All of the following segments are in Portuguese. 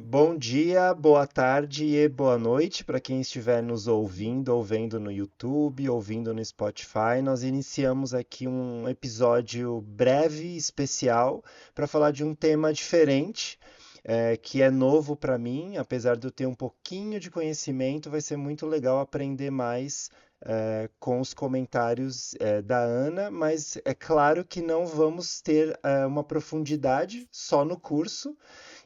Bom dia, boa tarde e boa noite para quem estiver nos ouvindo, ou vendo no YouTube, ouvindo no Spotify. Nós iniciamos aqui um episódio breve e especial para falar de um tema diferente, que é novo para mim, apesar de eu ter um pouquinho de conhecimento, vai ser muito legal aprender mais. Com os comentários da Ana, mas é claro que não vamos ter uma profundidade só no curso,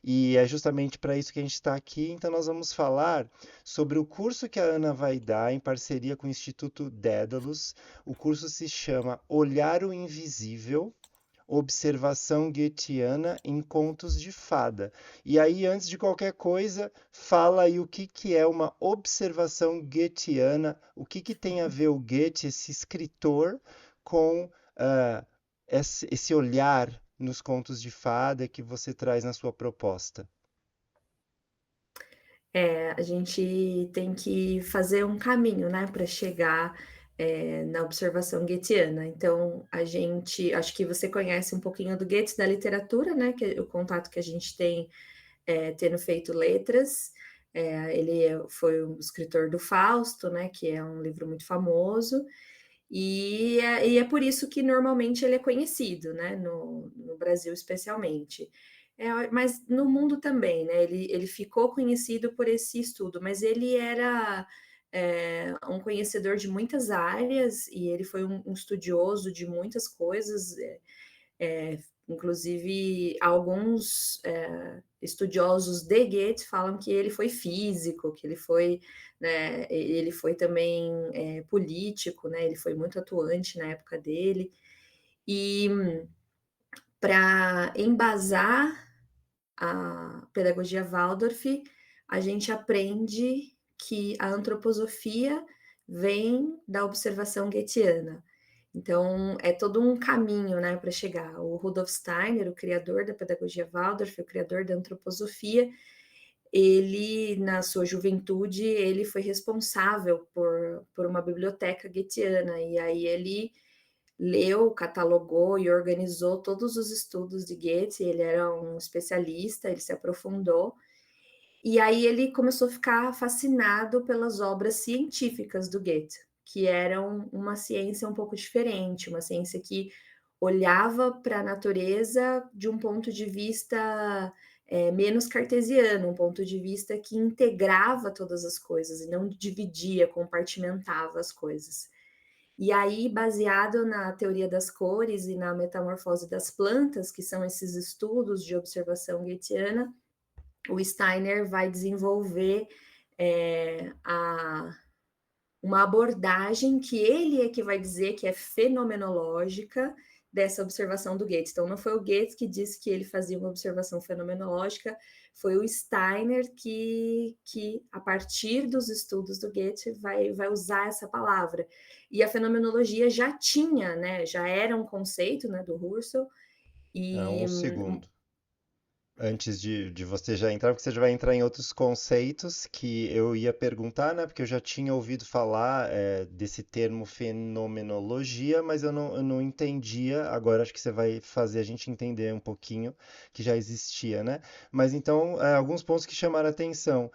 e é justamente para isso que a gente está aqui. Então, nós vamos falar sobre o curso que a Ana vai dar em parceria com o Instituto Dédalus. O curso se chama Olhar o Invisível. Observação Goetheana em Contos de Fada. E aí, antes de qualquer coisa, fala aí o que que é uma observação goetheana, o que que tem a ver o Goethe, esse escritor, com esse olhar nos contos de fada que você traz na sua proposta. A gente tem que fazer um caminho, né, para chegar, na observação goetiana. Então, a gente acho que você conhece um pouquinho do Goethe da literatura, né, que é o contato que a gente tem, tendo feito letras. Foi um escritor do Fausto, né, que é um livro muito famoso, e é por isso que normalmente ele é conhecido, né, no Brasil especialmente. Mas no mundo também, né, ele ficou conhecido por esse estudo, mas ele era, um conhecedor de muitas áreas e ele foi um estudioso de muitas coisas, inclusive alguns, estudiosos de Goethe falam que ele foi físico, que ele foi, né, ele foi também, político, né, ele foi muito atuante na época dele. E para embasar a pedagogia Waldorf, a gente aprende que a antroposofia vem da observação goetiana. Então, é todo um caminho, né, para chegar. O Rudolf Steiner, o criador da pedagogia Waldorf, o criador da antroposofia, ele, na sua juventude, ele foi responsável por uma biblioteca goetiana, e aí ele leu, catalogou e organizou todos os estudos de Goethe. Ele era um especialista, ele se aprofundou, e aí ele começou a ficar fascinado pelas obras científicas do Goethe, que eram uma ciência um pouco diferente, uma ciência que olhava para a natureza de um ponto de vista, menos cartesiano, um ponto de vista que integrava todas as coisas e não dividia, compartimentava as coisas. E aí, baseado na teoria das cores e na metamorfose das plantas, que são esses estudos de observação goetiana, o Steiner vai desenvolver uma abordagem que ele é que vai dizer que é fenomenológica dessa observação do Goethe. Então, não foi o Goethe que disse que ele fazia uma observação fenomenológica, foi o Steiner que a partir dos estudos do Goethe, vai usar essa palavra. E a fenomenologia já tinha, né, já era um conceito, né, do Husserl, e Um segundo. Antes de você já entrar, porque você já vai entrar em outros conceitos que eu ia perguntar, né? Porque eu já tinha ouvido falar desse termo fenomenologia, mas eu não entendia. Agora acho que você vai fazer a gente entender um pouquinho que já existia, né? Mas então, alguns pontos que chamaram a atenção.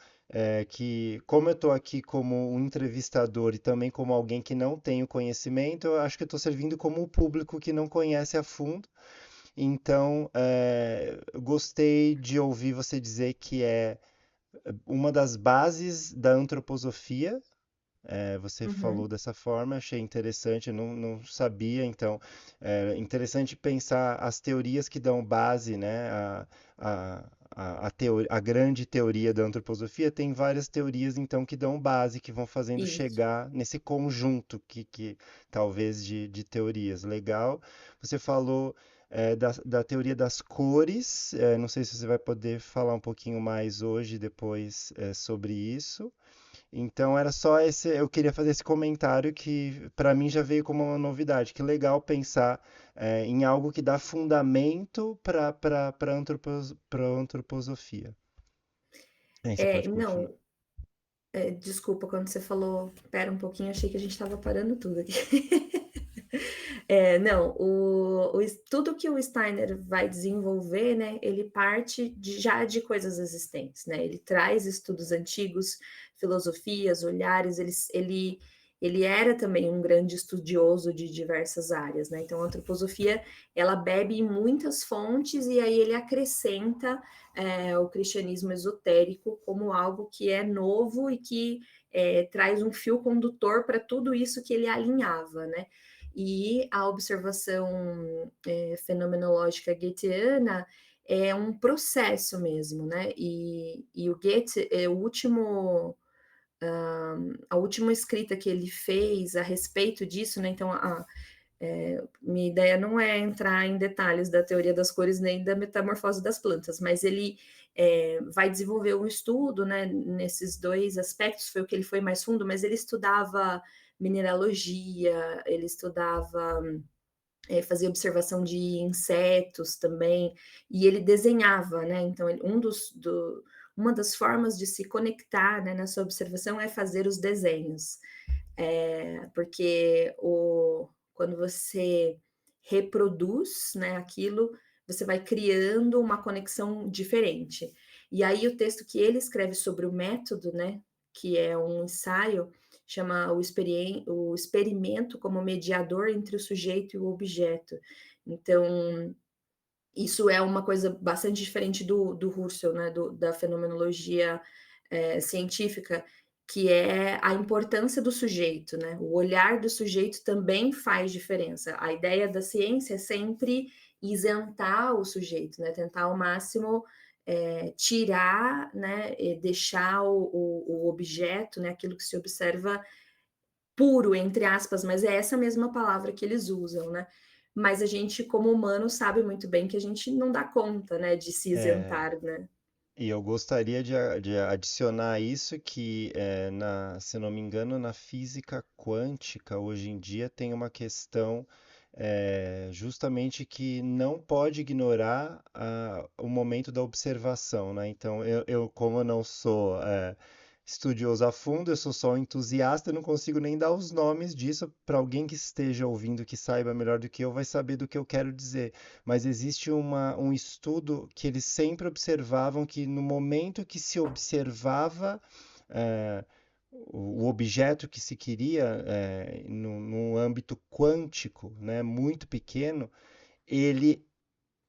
Que como eu estou aqui como um entrevistador e também como alguém que não tem o conhecimento, eu acho que eu estou servindo como o público que não conhece a fundo. Então, gostei de ouvir você dizer que é uma das bases da antroposofia. Você falou uhum, dessa forma, achei interessante, eu não sabia. Então, é interessante pensar as teorias que dão base, né, a grande teoria da antroposofia. Tem várias teorias, então, que dão base, que vão fazendo isso. chegar nesse conjunto que talvez de teorias. Legal. Você falou da teoria das cores. Não sei se você vai poder falar um pouquinho mais hoje, depois, sobre isso. Então era só esse, eu queria fazer esse comentário que para mim já veio como uma novidade. Que legal pensar em algo que dá fundamento para antroposofia. Aí você pode continuar. Não, desculpa, quando você falou: "Espera um pouquinho", achei que a gente estava parando tudo aqui. Não, tudo que o Steiner vai desenvolver, né, ele parte já de coisas existentes, né, ele traz estudos antigos, filosofias, olhares, ele era também um grande estudioso de diversas áreas, né, então a antroposofia, ela bebe em muitas fontes e aí ele acrescenta, o cristianismo esotérico como algo que é novo e que, traz um fio condutor para tudo isso que ele alinhava, né. E a observação, fenomenológica goetheana é um processo mesmo, né, e o Goethe, a última escrita que ele fez a respeito disso, né, então minha ideia não é entrar em detalhes da teoria das cores nem da metamorfose das plantas, mas ele, vai desenvolver um estudo, né, nesses 2 aspectos, foi o que ele foi mais fundo, mas ele estudava mineralogia, ele estudava, fazia observação de insetos também, e ele desenhava, né, então uma das formas de se conectar, né, nessa observação é fazer os desenhos. Porque quando você reproduz, né, aquilo, você vai criando uma conexão diferente. E aí o texto que ele escreve sobre o método, né, que é um ensaio, chama o experimento como mediador entre o sujeito e o objeto. Então, isso é uma coisa bastante diferente do Husserl, né, da fenomenologia, científica, que é a importância do sujeito, né, o olhar do sujeito também faz diferença. A ideia da ciência é sempre isentar o sujeito, né, tentar ao máximo, tirar, né, deixar o objeto, né, aquilo que se observa puro, entre aspas, mas é essa mesma palavra que eles usam, né. Mas a gente, como humano, sabe muito bem que a gente não dá conta, né, de se É, isentar, né. e eu gostaria de adicionar isso que, se não me engano, na física quântica, hoje em dia, tem uma questão justamente que não pode ignorar o momento da observação, né? Então, como eu não sou estudioso a fundo, eu sou só um entusiasta, eu não consigo nem dar os nomes disso para alguém que esteja ouvindo, que saiba melhor do que eu, vai saber do que eu quero dizer. Mas existe um estudo que eles sempre observavam que no momento que se observava eh, o objeto que se queria no âmbito quântico, né, muito pequeno, ele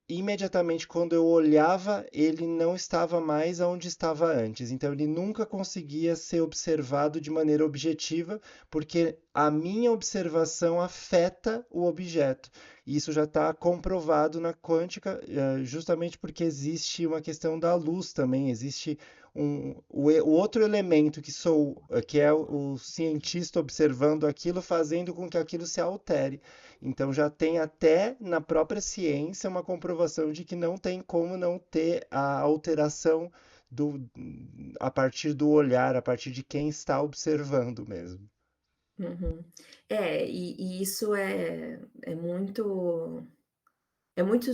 imediatamente quando eu olhava, ele não estava mais onde estava antes. Então ele nunca conseguia ser observado de maneira objetiva, porque a minha observação afeta o objeto. E isso já está comprovado na quântica, justamente porque existe uma questão da luz também, existe o outro elemento que é o cientista observando aquilo, fazendo com que aquilo se altere. Então já tem até na própria ciência uma comprovação de que não tem como não ter a alteração do, a partir do olhar, a partir de quem está observando mesmo. Uhum. E isso é muito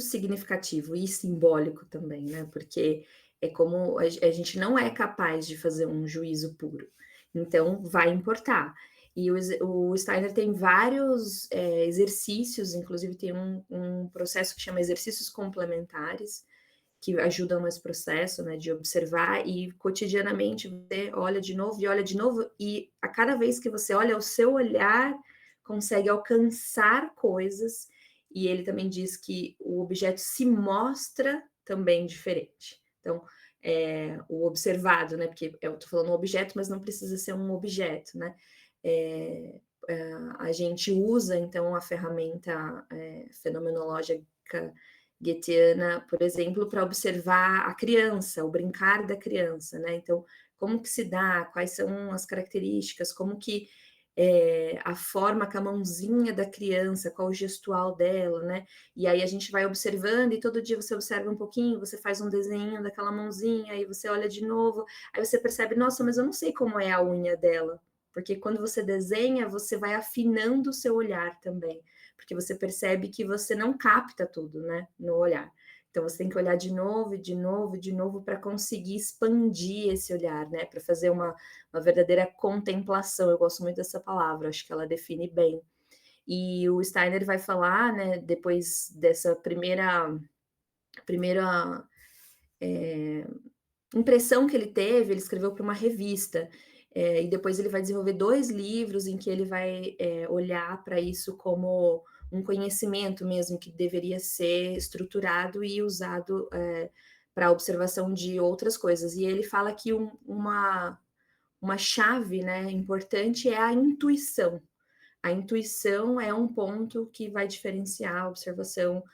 significativo e simbólico também, né, porque é como a gente não é capaz de fazer um juízo puro, então vai importar. E o Steiner tem vários, exercícios, inclusive tem um processo que chama exercícios complementares, que ajudam nesse processo, né, de observar e cotidianamente você olha de novo e olha de novo, e a cada vez que você olha, o seu olhar consegue alcançar coisas, e ele também diz que o objeto se mostra também diferente. Então, o observado, né, porque eu estou falando objeto, mas não precisa ser um objeto, né. Eh, a gente usa então a ferramenta, fenomenológica goetheana, por exemplo, para observar a criança, o brincar da criança, né. Então, como que se dá, quais são as características, como que, a forma com a mãozinha da criança, qual o gestual dela, né. E aí a gente vai observando e todo dia você observa um pouquinho, você faz um desenho daquela mãozinha, aí você olha de novo, aí você percebe: "Nossa, mas eu não sei como é a unha dela", porque quando você desenha, você vai afinando o seu olhar também porque você percebe que você não capta tudo, né, no olhar. Então você tem que olhar de novo, e de novo, e de novo para conseguir expandir esse olhar, né, para fazer uma verdadeira contemplação. Eu gosto muito dessa palavra, acho que ela define bem. E o Steiner vai falar, né, depois dessa primeira impressão que ele teve, ele escreveu para uma revista, e depois ele vai desenvolver 2 livros em que ele vai, olhar para isso como um conhecimento mesmo que deveria ser estruturado e usado, pra observação de outras coisas. E ele fala que uma chave, né, importante é a intuição. A intuição é um ponto que vai diferenciar a observação,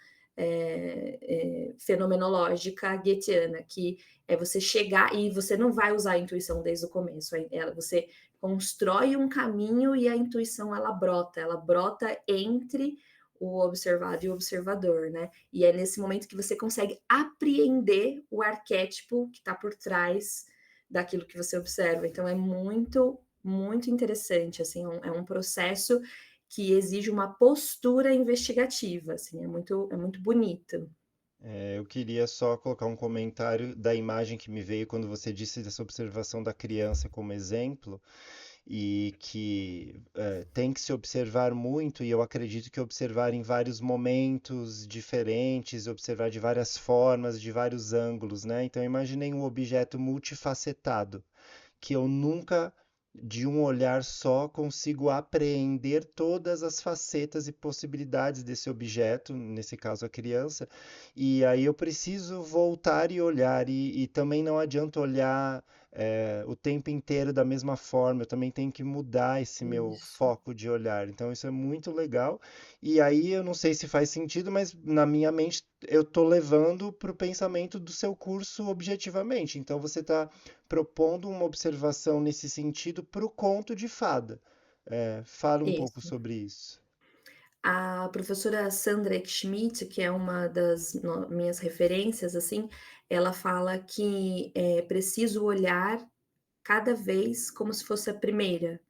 fenomenológica goetiana, que é você chegar e você não vai usar a intuição desde o começo, você constrói um caminho e a intuição ela brota entre o observado e o observador, né. E é nesse momento que você consegue apreender o arquétipo que está por trás daquilo que você observa. Então é muito, muito interessante, assim, é um processo que exige uma postura investigativa, assim, é muito bonito. Eu queria só colocar um comentário da imagem que me veio quando você disse dessa observação da criança como exemplo, e que tem que se observar muito, e eu acredito que observar em vários momentos diferentes, observar de várias formas, de vários ângulos, né? Então, imaginei um objeto multifacetado que eu nunca, de um olhar só, consigo apreender todas as facetas e possibilidades desse objeto, nesse caso a criança, e aí eu preciso voltar e olhar, e também não adianta olhar o tempo inteiro da mesma forma, eu também tenho que mudar esse meu Isso, foco de olhar. Então isso é muito legal. E aí eu não sei se faz sentido, mas na minha mente eu estou levando para o pensamento do seu curso objetivamente. Então você está propondo uma observação nesse sentido para o conto de fada. Fala um pouco isso. sobre isso. A professora Sandra Schmidt, que é uma das minhas referências, assim, ela fala que é preciso olhar cada vez como se fosse a primeira.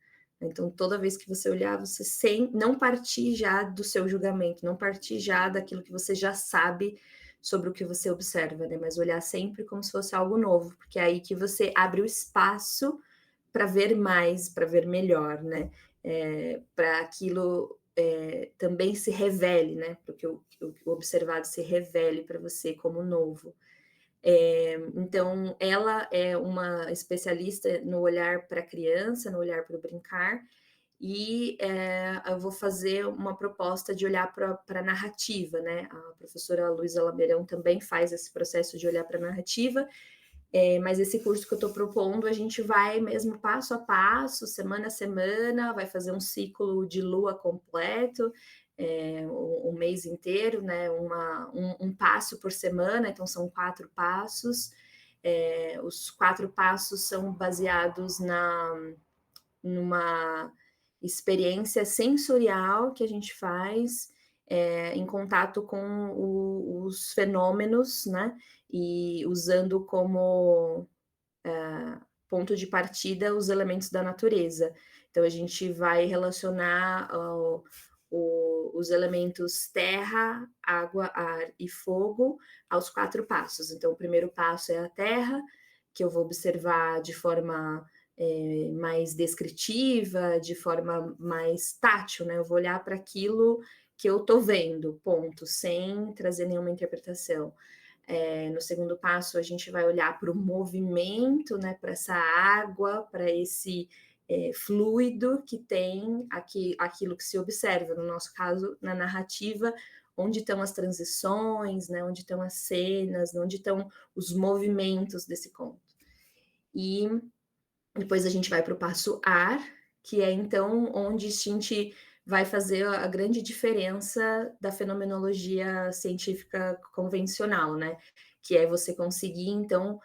Então, toda vez que você olhar, você sem não partir já do seu julgamento, não partir já daquilo que você já sabe sobre o que você observa, né, mas olhar sempre como se fosse algo novo, porque é aí que você abre o espaço para ver mais, para ver melhor, né, pra aquilo, também se revele, né, para que o observado se revele para você como novo. Então, ela é uma especialista no olhar para a criança, no olhar para o brincar, e eu vou fazer uma proposta de olhar para a narrativa, né? A professora Luísa Lameirão também faz esse processo de olhar para a narrativa, mas esse curso que eu estou propondo, a gente vai mesmo passo a passo, semana a semana, vai fazer um ciclo de lua completo, o mês inteiro, né? Um passo por semana, então são 4 passos. Os 4 passos são baseados numa experiência sensorial que a gente faz em contato com os fenômenos, né? E usando como ponto de partida os elementos da natureza. Então, a gente vai relacionar os elementos terra, água, ar e fogo aos 4 passos. Então, o primeiro passo é a terra, que eu vou observar de forma mais descritiva, de forma mais tátil, né? Eu vou olhar para aquilo que eu estou vendo, ponto, sem trazer nenhuma interpretação. No segundo passo, a gente vai olhar para o movimento, né, para essa água, para esse fluido que tem aqui, aquilo que se observa, no nosso caso, na narrativa, onde estão as transições, né, onde estão as cenas, onde estão os movimentos desse conto. E depois a gente vai para o passo ar, que é então onde a gente vai fazer a grande diferença da fenomenologia científica convencional, né? Que é você conseguir, então,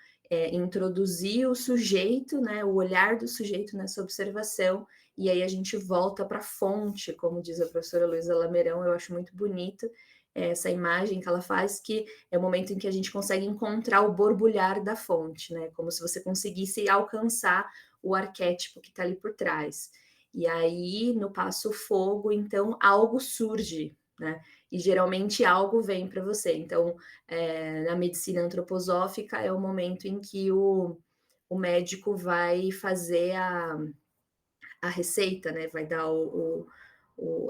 introduzir o sujeito, né? O olhar do sujeito nessa observação, e aí a gente volta para a fonte, como diz a professora Luísa Lameirão, eu acho muito bonito essa imagem que ela faz, que é o momento em que a gente consegue encontrar o borbulhar da fonte, né? Como se você conseguisse alcançar o arquétipo que está ali por trás. E aí, no passo fogo, então, algo surge, né? E geralmente algo vem para você. Então, na medicina antroposófica, é o momento em que o médico vai fazer a receita, né? Vai dar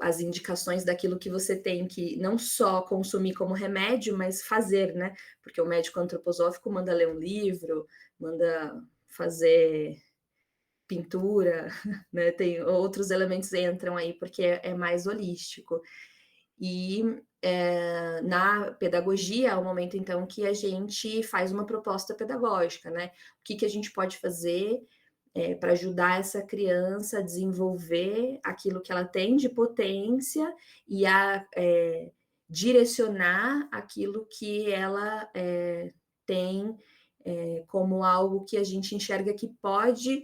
as indicações daquilo que você tem que não só consumir como remédio, mas fazer, né? Porque o médico antroposófico manda ler um livro, manda fazer pintura, né? Tem outros elementos entram aí porque é mais holístico. E na pedagogia é o momento então que a gente faz uma proposta pedagógica, né? O que a gente pode fazer para ajudar essa criança a desenvolver aquilo que ela tem de potência e a direcionar aquilo que ela tem como algo que a gente enxerga que pode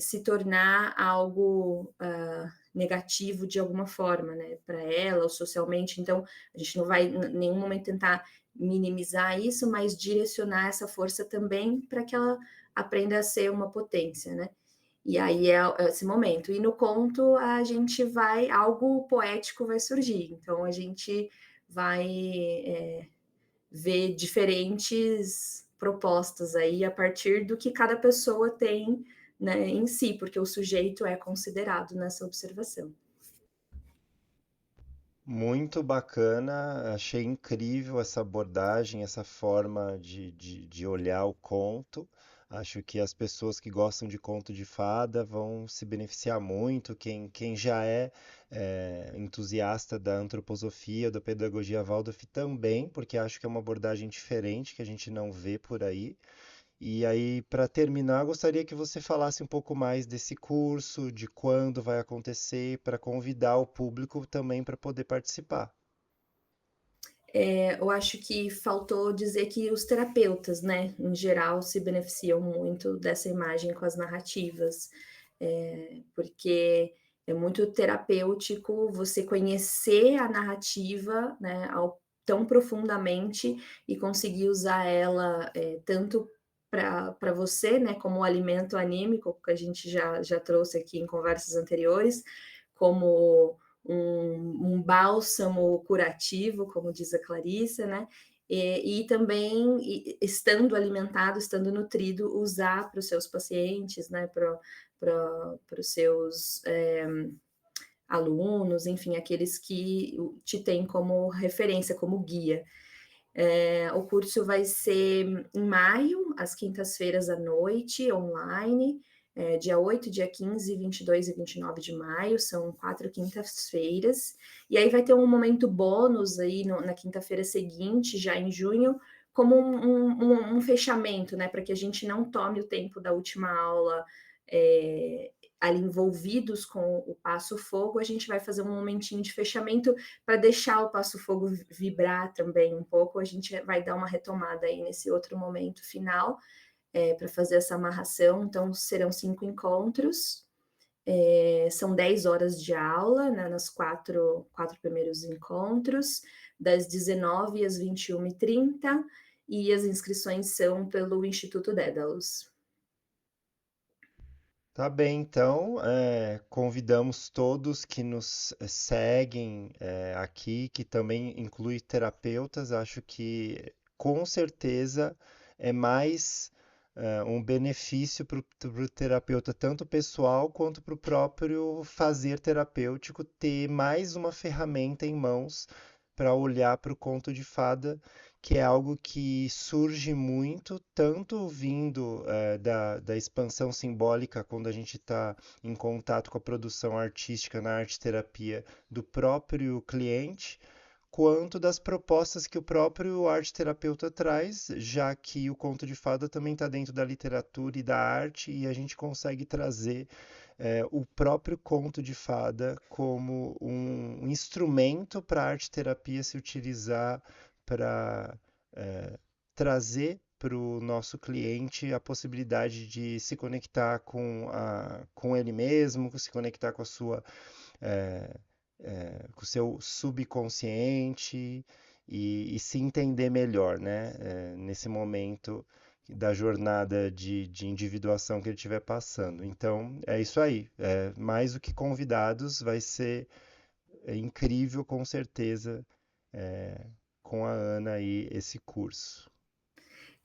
se tornar algo negativo de alguma forma, né, para ela ou socialmente. Então, a gente não vai em nenhum momento tentar minimizar isso, mas direcionar essa força também para que ela aprenda a ser uma potência, né? E aí é esse momento. E no conto a gente vai, algo poético vai surgir. Então a gente vai ver diferentes propostas aí a partir do que cada pessoa tem, né, em si, porque o sujeito é considerado nessa observação. Muito bacana, achei incrível essa abordagem, essa forma de olhar o conto. Acho que as pessoas que gostam de conto de fada vão se beneficiar muito. Quem já entusiasta da antroposofia, da pedagogia Waldorf também, porque acho que é uma abordagem diferente que a gente não vê por aí. E aí, para terminar, gostaria que você falasse um pouco mais desse curso, de quando vai acontecer, para convidar o público também para poder participar. Eu acho que faltou dizer que os terapeutas, né, em geral, se beneficiam muito dessa imagem com as narrativas, porque é muito terapêutico você conhecer a narrativa, né, tão profundamente e conseguir usar ela tanto para você, né, como um alimento anímico, que a gente já trouxe aqui em conversas anteriores, como um bálsamo curativo, como diz a Clarissa, né? E também, estando alimentado, estando nutrido, usar para os seus pacientes, né? Para os seus alunos, enfim, aqueles que te têm como referência, como guia. O curso vai ser em maio, às quintas-feiras à noite, online, dia 8, dia 15, 22 e 29 de maio, são 4 quintas-feiras. E aí vai ter um momento bônus aí na quinta-feira seguinte, já em junho, como um fechamento, né? Para que a gente não tome o tempo da última aula ali envolvidos com o Passo Fogo, a gente vai fazer um momentinho de fechamento para deixar o Passo Fogo vibrar também um pouco. A gente vai dar uma retomada aí nesse outro momento final para fazer essa amarração. Então, serão 5 encontros, são 10 horas de aula, né, nas quatro primeiros encontros, das 19 às 21h30, e as inscrições são pelo Instituto Dédalus. Tá bem, então, convidamos todos que nos seguem aqui, que também inclui terapeutas. Acho que com certeza é mais um benefício para o terapeuta, tanto pessoal quanto para o próprio fazer terapêutico, ter mais uma ferramenta em mãos para olhar para o conto de fada, que é algo que surge muito, tanto vindo da expansão simbólica, quando a gente está em contato com a produção artística na arte-terapia do próprio cliente, quanto das propostas que o próprio arte-terapeuta traz, já que o conto de fada também está dentro da literatura e da arte, e a gente consegue trazer o próprio conto de fada como um instrumento para a arte-terapia se utilizar para trazer para o nosso cliente a possibilidade de se conectar com ele mesmo, se conectar com a sua é, com o seu subconsciente e se entender melhor, né? Nesse momento da jornada de individuação que ele estiver passando. Então, é isso aí. Mais do que convidados, vai ser incrível, com certeza, com a Ana aí, esse curso.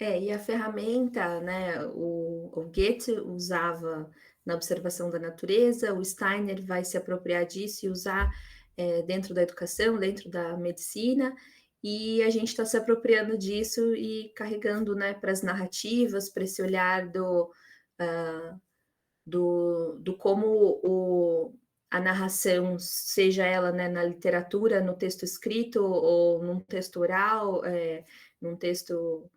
E a ferramenta, né, o Goethe usava na observação da natureza, o Steiner vai se apropriar disso e usar dentro da educação, dentro da medicina, e a gente está se apropriando disso e carregando, né, para as narrativas, para esse olhar uh, do como a narração, seja ela, né, na literatura, no texto escrito ou num texto oral, num texto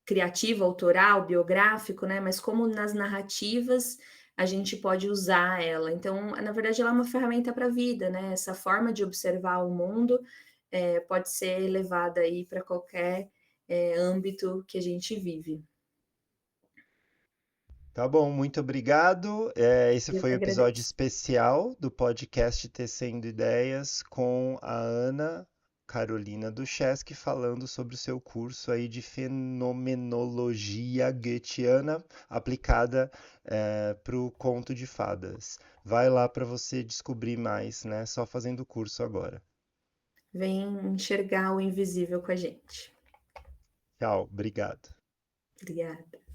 criativo, autoral, biográfico, né, mas como nas narrativas a gente pode usar ela. Então, na verdade, ela é uma ferramenta para a vida, né? Essa forma de observar o mundo pode ser levada aí para qualquer âmbito que a gente vive. Tá bom, muito obrigado. Esse Eu foi que o episódio agradeço. especial do podcast Tecendo Ideias com a Ana Carolina Duchesque falando sobre o seu curso aí de fenomenologia goetheana aplicada para o conto de fadas. Vai lá para você descobrir mais, né? Só fazendo o curso agora. Vem enxergar o invisível com a gente. Tchau, obrigado. Obrigada.